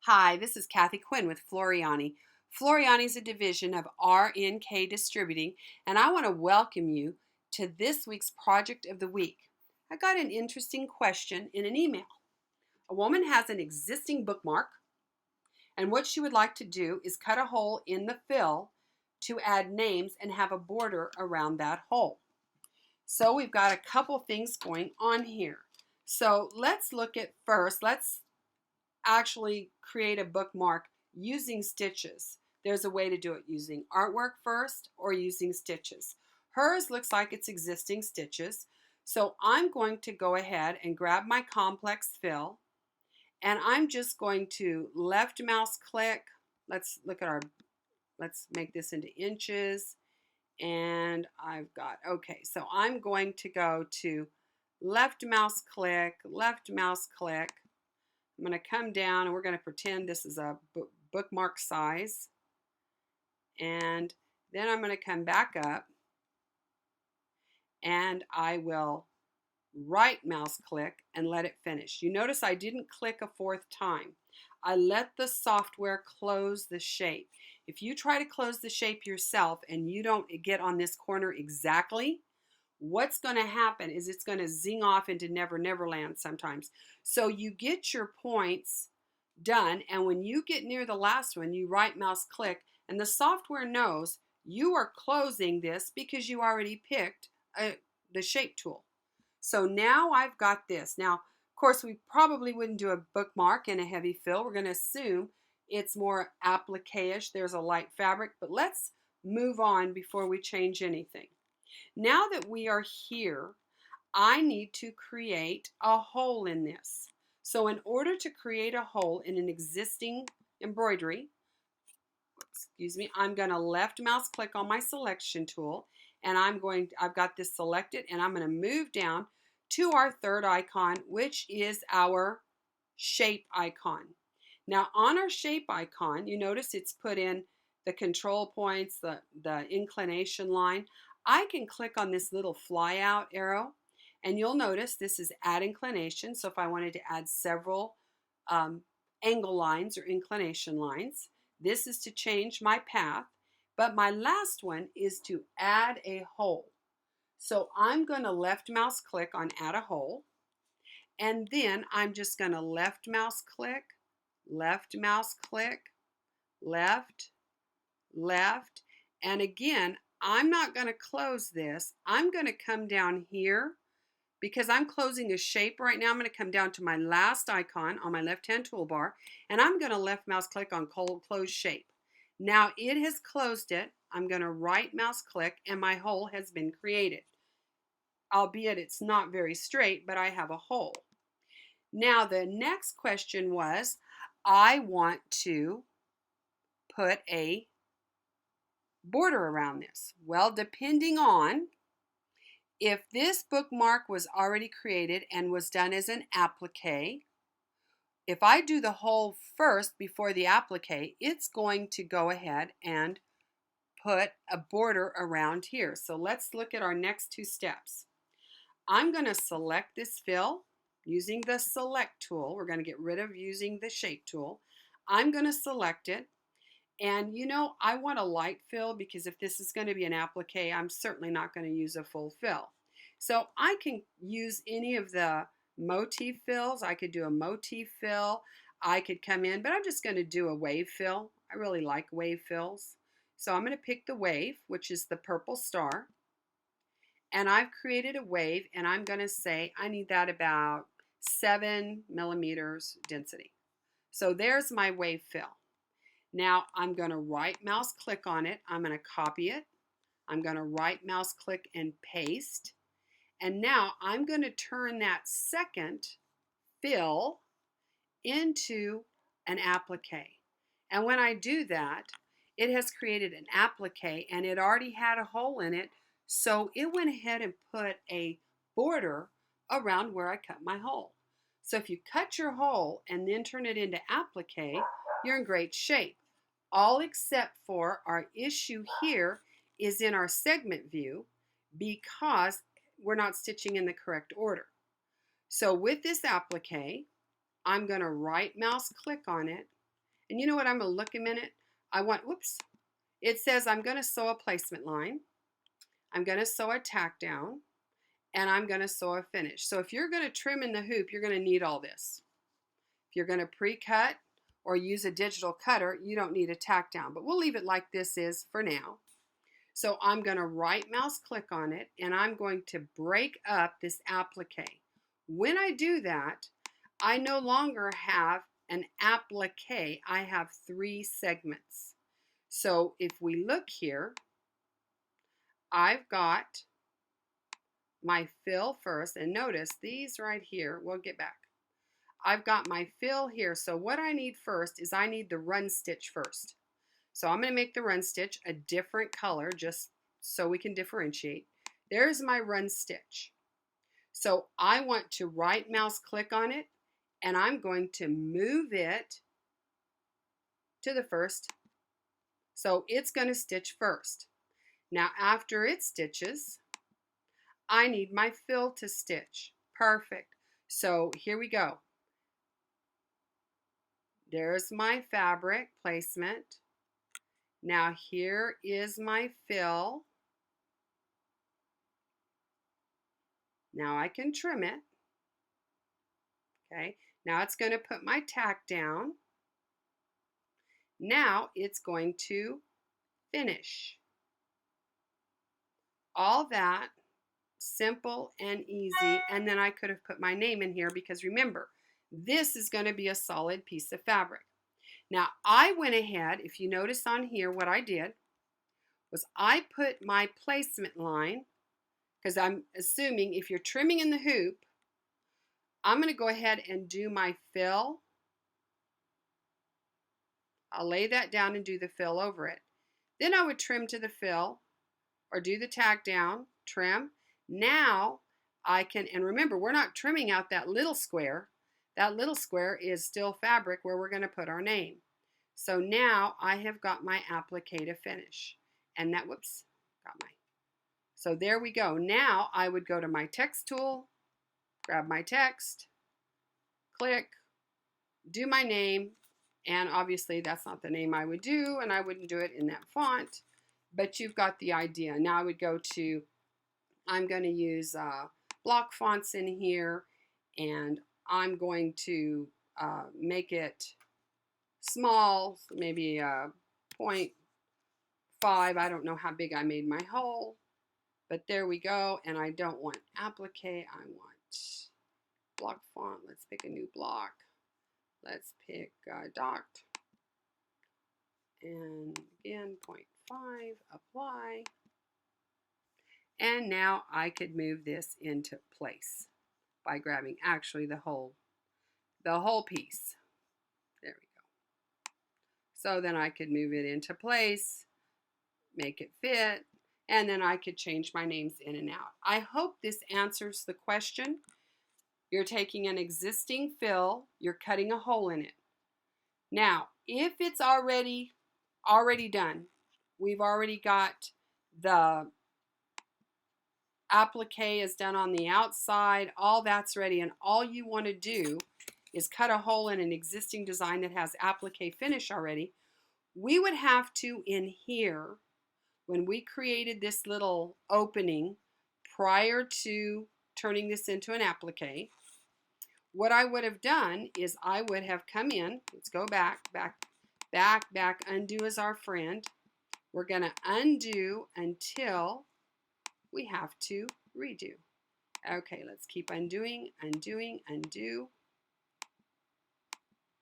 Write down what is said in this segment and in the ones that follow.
Hi, this is Kathi Quinn with Floriani. Floriani is a division of RNK Distributing, and I want to welcome you to this week's Project of the Week. I got an interesting question in an email. A woman has an existing bookmark, and what she would like to do is cut a hole in the fill to add names and have a border around that hole. So we've got a couple things going on here. So let's look at first, let's actually create a bookmark using stitches. There's a way to do it using artwork first or using stitches. Hers looks like it's existing stitches. So I'm going to go ahead and grab my complex fill, and I'm just going to left mouse click. Let's make this into inches. And I've got, okay, so I'm going to go to left mouse click. I'm going to come down and we're going to pretend this is a bookmark size. And then I'm going to come back up and I will right mouse click and let it finish. You notice I didn't click a fourth time. I let the software close the shape. If you try to close the shape yourself and you don't get on this corner exactly, what's going to happen is it's going to zing off into Never Never Land sometimes. So you get your points done, and when you get near the last one, you right mouse click, and the software knows you are closing this because you already picked the shape tool. So now I've got this. Now, of course, we probably wouldn't do a bookmark in a heavy fill. We're going to assume it's more applique-ish. There's a light fabric, but let's move on before we change anything. Now that we are here, I need to create a hole in this. So in order to create a hole in an existing embroidery, I'm going to left mouse click on my selection tool, and I've got this selected, and I'm going to move down to our third icon, which is our shape icon. Now on our shape icon, you notice it's put in the control points, the inclination line. I can click on this little fly out arrow, and you'll notice this is add inclination. So if I wanted to add several angle lines or inclination lines, this is to change my path. But my last one is to add a hole. So I'm going to left mouse click on add a hole, and then I'm just going to left mouse click, left, and again, I'm not going to close this. I'm going to come down here because I'm closing a shape right now. I'm going to come down to my last icon on my left-hand toolbar, and I'm going to left mouse click on close shape. Now it has closed it. I'm going to right mouse click, and my hole has been created. Albeit it's not very straight, but I have a hole. Now the next question was, I want to put a border around this. Well, depending on if this bookmark was already created and was done as an applique, if I do the hole first before the applique, it's going to go ahead and put a border around here. So let's look at our next two steps. I'm going to select this fill using the select tool. We're going to get rid of using the shape tool. I'm going to select it. And you know, I want a light fill because if this is going to be an applique, I'm certainly not going to use a full fill. So I can use any of the motif fills. I could do a motif fill. I could come in, but I'm just going to do a wave fill. I really like wave fills. So I'm going to pick the wave, which is the purple star. And I've created a wave, and I'm going to say I need that about 7 millimeters density. So there's my wave fill. Now I'm going to right mouse click on it. I'm going to copy it. I'm going to right mouse click and paste. And now I'm going to turn that second fill into an applique. And when I do that, it has created an applique, and it already had a hole in it. So it went ahead and put a border around where I cut my hole. So if you cut your hole and then turn it into applique, you're in great shape. All except for our issue here is in our segment view because we're not stitching in the correct order. So with this applique, I'm going to right mouse click on it, And you know what? I'm going to look a minute. Whoops. It says I'm going to sew a placement line. I'm going to sew a tack down. And I'm going to sew a finish. So if you're going to trim in the hoop, you're going to need all this. If you're going to pre-cut or use a digital cutter, you don't need a tack down. But we'll leave it like this is for now. So I'm going to right mouse click on it, and I'm going to break up this applique. When I do that, I no longer have an applique. I have 3 segments. So if we look here, I've got my fill first, and notice these right here, we'll get back. I've got my fill here, so what I need first is I need the run stitch first. So I'm going to make the run stitch a different color just so we can differentiate. There's my run stitch. So I want to right mouse click on it, and I'm going to move it to the first. So it's going to stitch first. Now after it stitches, I need my fill to stitch. Perfect. So here we go. There's my fabric placement. Now here is my fill. Now I can trim it. Okay. Now it's going to put my tack down. Now it's going to finish. All that simple and easy, and then I could have put my name in here because remember, this is going to be a solid piece of fabric. Now I went ahead, if you notice on here what I did was I put my placement line, because I'm assuming if you're trimming in the hoop, I'm going to go ahead and do my fill. I'll lay that down and do the fill over it. Then I would trim to the fill or do the tack down, trim. Now I can, and remember, we're not trimming out that little square. That little square is still fabric where we're going to put our name. So now I have got my applique to finish. And that, whoops, got my. So there we go. Now I would go to my text tool, grab my text, click, do my name, and obviously that's not the name I would do, and I wouldn't do it in that font, but you've got the idea. Now I would go to, I'm going to use block fonts in here, and I'm going to make it small, maybe 0.5. I don't know how big I made my hole, but there we go. And I don't want applique, I want block font. Let's pick a new block. Let's pick docked. And again, 0.5, apply. And now I could move this into place by grabbing actually the whole piece. There we go. So then I could move it into place, make it fit, and then I could change my names in and out. I hope this answers the question. You're taking an existing fill, you're cutting a hole in it. Now, if it's already done, we've already got the applique is done on the outside, all that's ready, and all you want to do is cut a hole in an existing design that has applique finish already. We would have to, in here, when we created this little opening prior to turning this into an applique, what I would have done is I would have come in, let's go back, undo is our friend. We're going to undo until we have to redo. Okay, let's keep undoing, undo.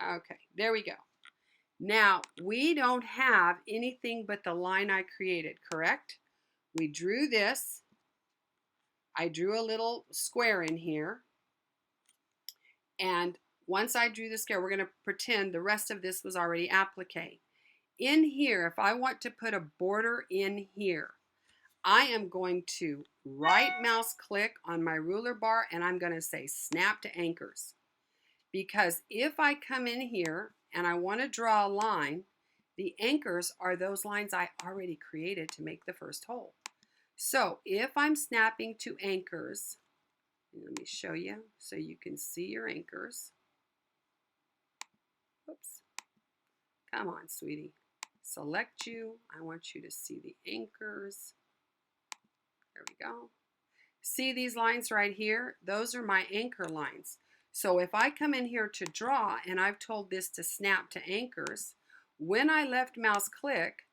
Okay, there we go. Now, we don't have anything but the line I created, correct? We drew this. I drew a little square in here. And once I drew the square, we're going to pretend the rest of this was already applique. In here, if I want to put a border in here, I am going to right mouse click on my ruler bar and I'm going to say snap to anchors. Because if I come in here and I want to draw a line, the anchors are those lines I already created to make the first hole. So if I'm snapping to anchors, let me show you so you can see your anchors. Oops. Come on, sweetie. Select you. I want you to see the anchors. There we go. See these lines right here? Those are my anchor lines. So if I come in here to draw and I've told this to snap to anchors, when I left mouse click,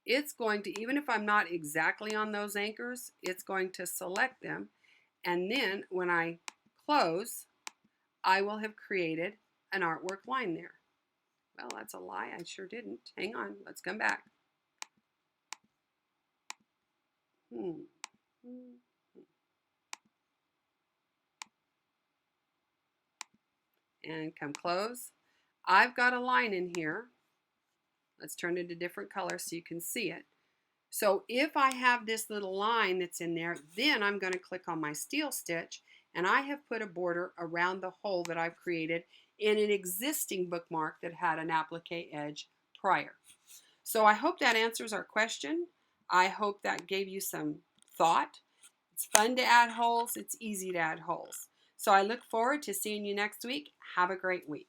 it's going to, even if I'm not exactly on those anchors, it's going to select them. And then when I close, I will have created an artwork line there. Well, that's a lie. I sure didn't. Hang on. Let's come back. And come close. I've got a line in here. Let's turn it a different color so you can see it. So if I have this little line that's in there, then I'm going to click on my steel stitch, and I have put a border around the hole that I've created in an existing bookmark that had an applique edge prior. So I hope that answers our question. I hope that gave you some thought. It's fun to add holes. It's easy to add holes. So I look forward to seeing you next week. Have a great week.